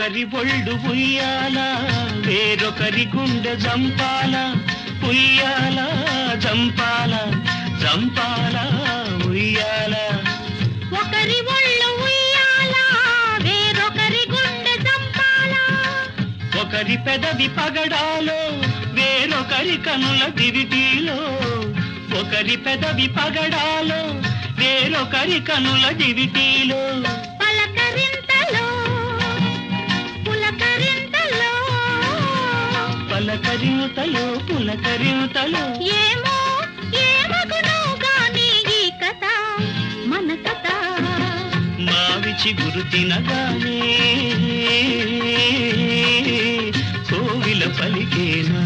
ఒకరి ఒళ్ళు ఉయ్యాల వేరొకరి గుండె జంపాల ఉయ్యాల జంపాల జంపాల ఉయ్యాల ఒకరి ఒళ్ళు ఉయ్యాల వేరొకరి గుండె జంపాల ఒకరి పెదవి పగడాలో వేరొకరి కనుల దివిటీలో ఒకరి పెదవి పగడాలో వేరొకరి కనుల దివిటీలో పలకరింతలో పులకరింతలో పలకరింతలో పులకరింతలో ఏమో ఏమగునో గాని ఈ కథ మన కథ మావి చిగురు తినగానే కోవిల పలికేనా